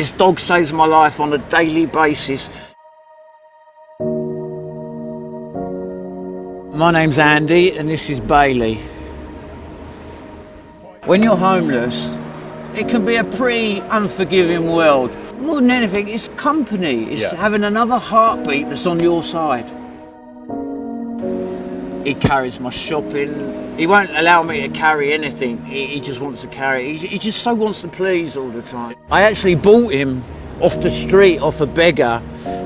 This dog saves my life on a daily basis. My name's Andy and this is Bailey. When you're homeless, it can be a pretty unforgiving world. More than anything, it's company. It's having another heartbeat that's on your side. He carries my shopping. He won't allow me to carry anything. He just wants to carry. He just so wants to please all the time. I actually bought him off the street, off a beggar,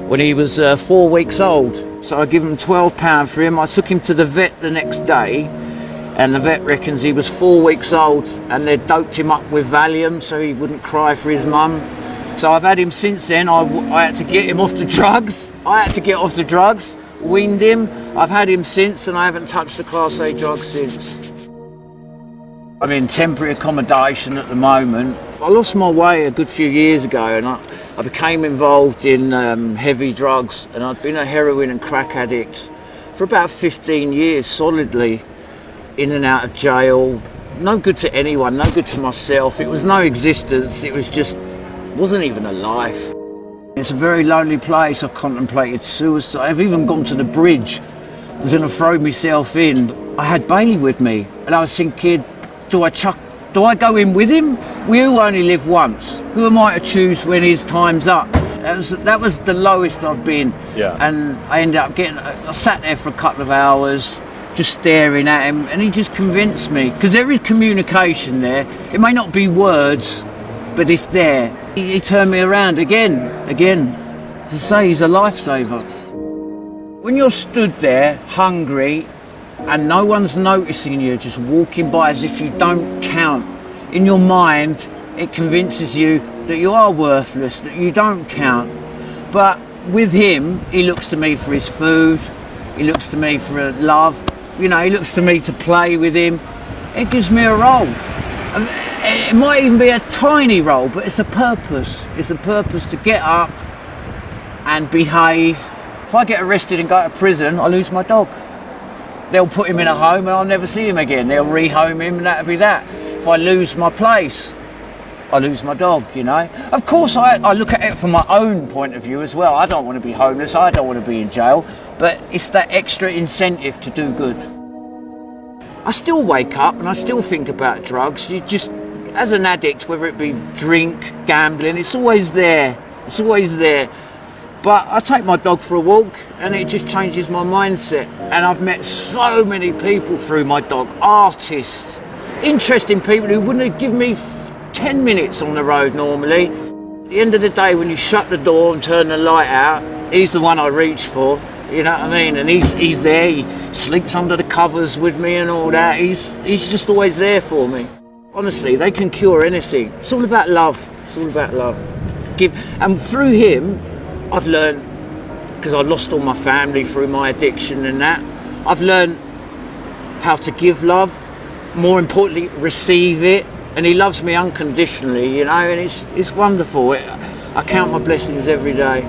when he was 4 weeks old. So I give him £12 for him. I took him to the vet the next day, and the vet reckons he was 4 weeks old, and they doped him up with Valium so he wouldn't cry for his mum. So I've had him since then. I had to get him off the drugs. Weaned him. I've had him since, and I haven't touched the Class A drugs since. I'm in temporary accommodation at the moment. I lost my way a good few years ago, and I became involved in heavy drugs, and I'd been a heroin and crack addict for about 15 years solidly, in and out of jail. No good to anyone, no good to myself. It was no existence. It was just, wasn't even a life. It's a very lonely place. I've contemplated suicide. I've even gone to the bridge. I was going to throw myself in. I had Bailey with me, and I was thinking, do I go in with him? We all only live once. Who am I to choose when his time's up? That was the lowest I've been. Yeah. And I ended up I sat there for a couple of hours, just staring at him, and he just convinced me, because there is communication there. It may not be words, but it's there. He turned me around again, to say he's a lifesaver. When you're stood there, hungry, and no one's noticing you, just walking by as if you don't count, in your mind, it convinces you that you are worthless, that you don't count. But with him, he looks to me for his food, he looks to me for love, he looks to me to play with him. It gives me a role. It might even be a tiny role, but it's a purpose. It's a purpose to get up and behave. If I get arrested and go to prison, I lose my dog. They'll put him in a home and I'll never see him again. They'll rehome him and that'll be that. If I lose my place, I lose my dog, Of course, I look at it from my own point of view as well. I don't want to be homeless, I don't want to be in jail, but it's that extra incentive to do good. I still wake up and I still think about drugs. You just, as an addict, whether it be drink, gambling, it's always there. It's always there. But I take my dog for a walk and it just changes my mindset. And I've met so many people through my dog, artists, interesting people who wouldn't have given me 10 minutes on the road normally. At the end of the day, when you shut the door and turn the light out, he's the one I reach for, you know what I mean? And he's there, he sleeps under the covers with me and all that. He's just always there for me. Honestly, they can cure anything. It's all about love. It's all about love. And through him, I've learned, because I lost all my family through my addiction and that, I've learned how to give love, more importantly, receive it. And he loves me unconditionally, and it's wonderful. I count my blessings every day.